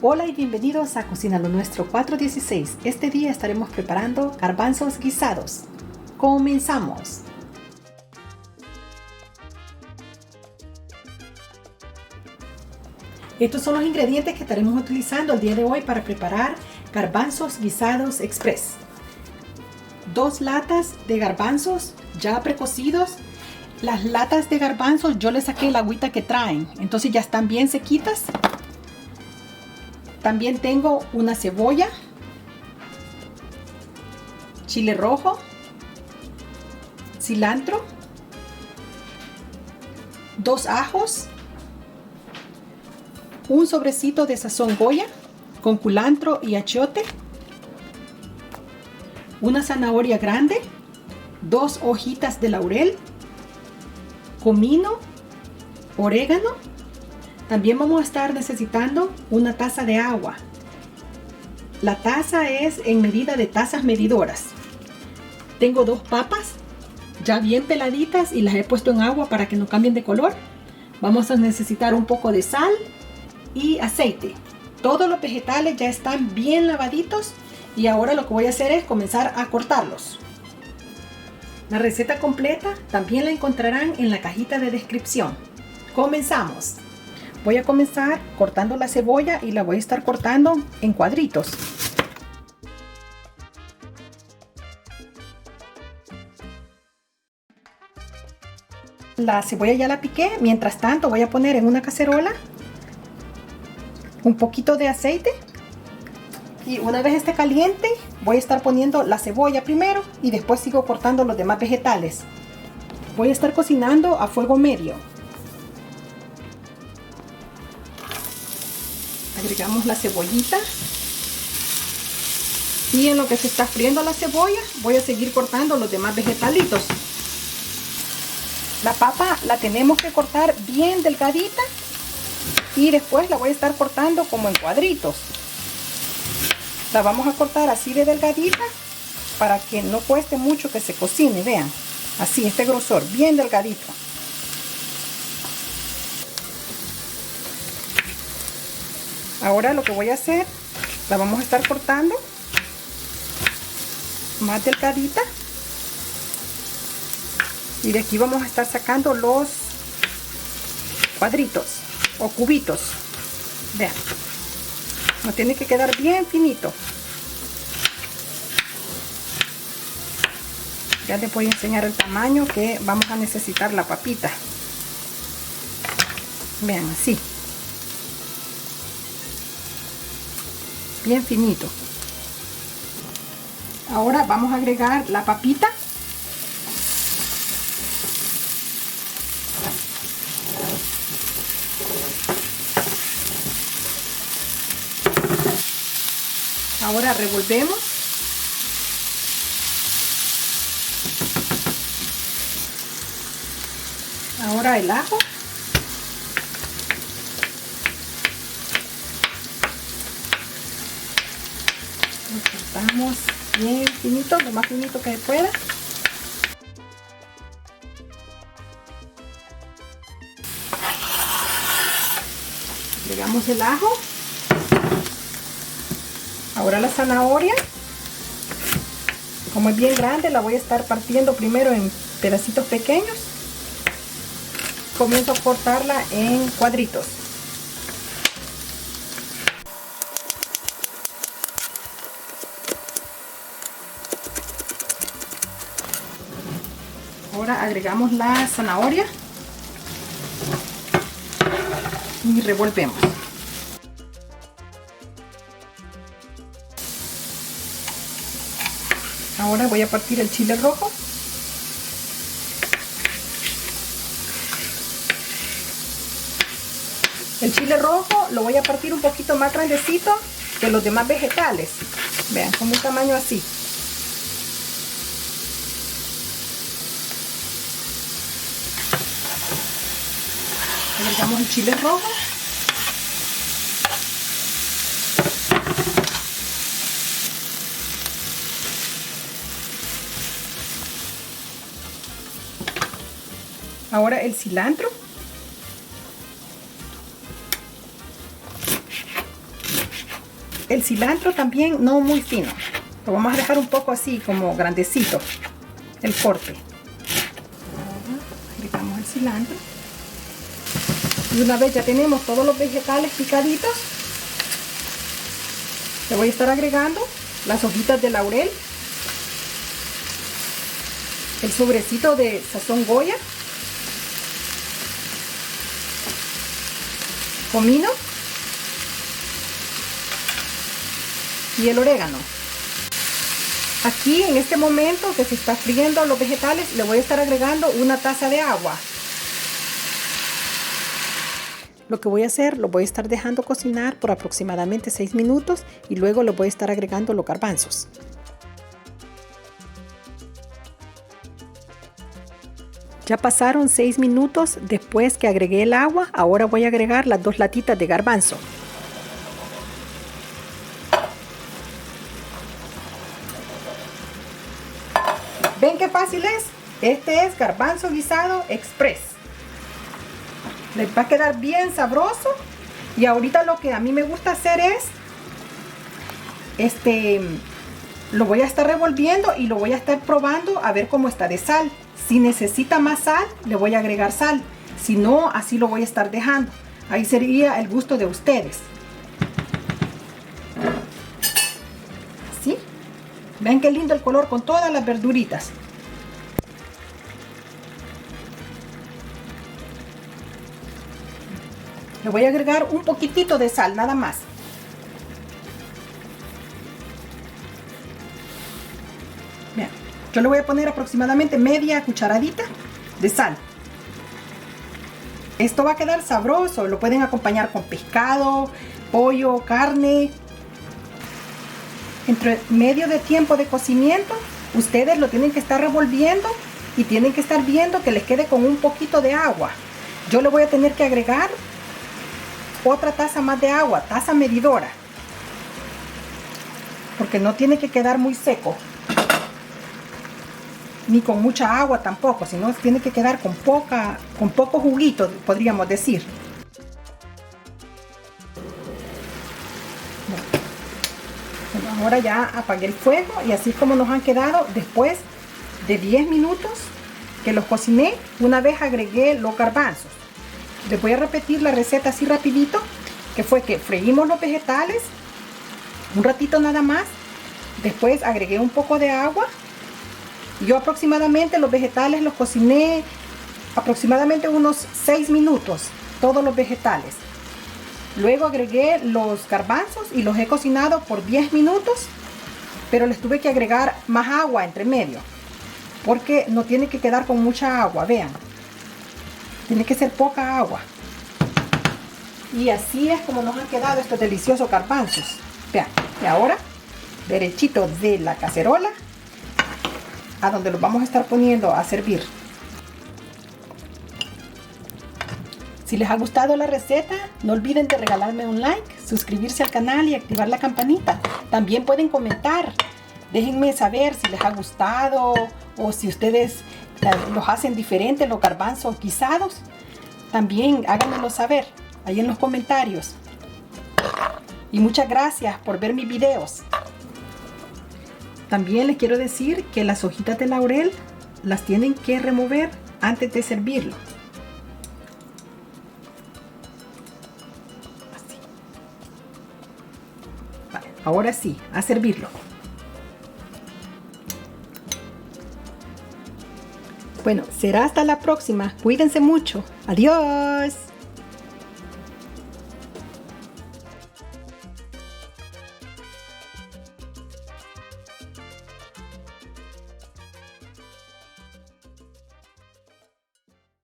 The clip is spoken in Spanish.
Hola y bienvenidos a Cocina lo Nuestro 416. Este día estaremos preparando garbanzos guisados. ¡Comenzamos! Estos son los ingredientes que estaremos utilizando el día de hoy para preparar garbanzos guisados express. 2 latas de garbanzos ya precocidos. Las latas de garbanzos yo les saqué la agüita que traen, entonces ya están bien sequitas. También tengo una cebolla, chile rojo, cilantro, 2 ajos, un sobrecito de sazón Goya con culantro y achiote, una zanahoria grande, 2 hojitas de laurel, comino, orégano. También vamos a estar necesitando una taza de agua. La taza es en medida de tazas medidoras. Tengo 2 papas ya bien peladitas y las he puesto en agua para que no cambien de color. Vamos a necesitar un poco de sal y aceite. Todos los vegetales ya están bien lavaditos y ahora lo que voy a hacer es comenzar a cortarlos. La receta completa también la encontrarán en la cajita de descripción. Comenzamos. Voy a comenzar cortando la cebolla y la voy a estar cortando en cuadritos. La cebolla ya la piqué. Mientras tanto voy a poner en una cacerola un poquito de aceite. Y una vez esté caliente voy a estar poniendo la cebolla primero y después sigo cortando los demás vegetales. Voy a estar cocinando a fuego medio. Agregamos la cebollita y en lo que se está friendo la cebolla voy a seguir cortando los demás vegetalitos. La papa la tenemos que cortar bien delgadita y después la voy a estar cortando como en cuadritos. La vamos a cortar así de delgadita para que no cueste mucho que se cocine. Vean, así este grosor, bien delgadito. Ahora lo que voy a hacer, la vamos a estar cortando más delgadita y de aquí vamos a estar sacando los cuadritos o cubitos. Vean, nos tiene que quedar bien finito. Ya les voy a enseñar el tamaño que vamos a necesitar la papita. Vean, así. Bien finito. Ahora vamos a agregar la papita. Ahora revolvemos. Ahora el ajo. Lo cortamos bien finito, lo más finito que se pueda. Agregamos el ajo. Ahora la zanahoria. Como es bien grande, la voy a estar partiendo primero en pedacitos pequeños. Comienzo a cortarla en cuadritos. Ahora agregamos la zanahoria y revolvemos. Ahora voy a partir el chile rojo. El chile rojo lo voy a partir un poquito más grandecito que los demás vegetales. Vean, con un tamaño así. Agregamos el chile rojo. Ahora el cilantro. El cilantro también no muy fino. Lo vamos a dejar un poco así, como grandecito, el corte. Agregamos el cilantro. Y una vez ya tenemos todos los vegetales picaditos, le voy a estar agregando las hojitas de laurel, el sobrecito de sazón Goya, comino y el orégano. Aquí en este momento que se está friendo los vegetales, le voy a estar agregando una taza de agua. Lo que voy a hacer, lo voy a estar dejando cocinar por aproximadamente 6 minutos y luego le voy a estar agregando los garbanzos. Ya pasaron 6 minutos después que agregué el agua. Ahora voy a agregar las 2 latitas de garbanzo. ¿Ven qué fácil es? Este es garbanzo guisado express. Les va a quedar bien sabroso. Y ahorita lo que a mí me gusta hacer es lo voy a estar revolviendo y lo voy a estar probando a ver cómo está de sal. Si necesita más sal, le voy a agregar sal. Si no, así lo voy a estar dejando. Ahí sería el gusto de ustedes. Así. Ven qué lindo el color con todas las verduritas. Le voy a agregar un poquitito de sal, nada más. Bien, yo le voy a poner aproximadamente media cucharadita de sal. Esto va a quedar sabroso, lo pueden acompañar con pescado, pollo, carne. Entre medio de tiempo de cocimiento, ustedes lo tienen que estar revolviendo y tienen que estar viendo que les quede con un poquito de agua. Yo le voy a tener que agregar otra taza más de agua, taza medidora, porque no tiene que quedar muy seco ni con mucha agua tampoco, sino tiene que quedar con poco juguito, podríamos decir. Bueno, ahora ya apagué el fuego y así es como nos han quedado después de 10 minutos que los cociné. Una vez agregué los garbanzos. Les voy a repetir la receta así rapidito, que fue que freímos los vegetales un ratito nada más, después agregué un poco de agua. Yo aproximadamente los vegetales los cociné aproximadamente unos 6 minutos, todos los vegetales. Luego agregué los garbanzos y los he cocinado por 10 minutos, pero les tuve que agregar más agua entre medio, porque no tiene que quedar con mucha agua, vean. Tiene que ser poca agua. Y así es como nos han quedado estos deliciosos garbanzos. Vean, y ahora, derechito de la cacerola, a donde los vamos a estar poniendo a servir. Si les ha gustado la receta, no olviden de regalarme un like, suscribirse al canal y activar la campanita. También pueden comentar. Déjenme saber si les ha gustado o si ustedes los hacen diferentes, los garbanzos guisados. También háganmelo saber ahí en los comentarios. Y muchas gracias por ver mis videos. También les quiero decir que las hojitas de laurel las tienen que remover antes de servirlo. Así. Vale, ahora sí, a servirlo. Bueno, será hasta la próxima. Cuídense mucho. Adiós.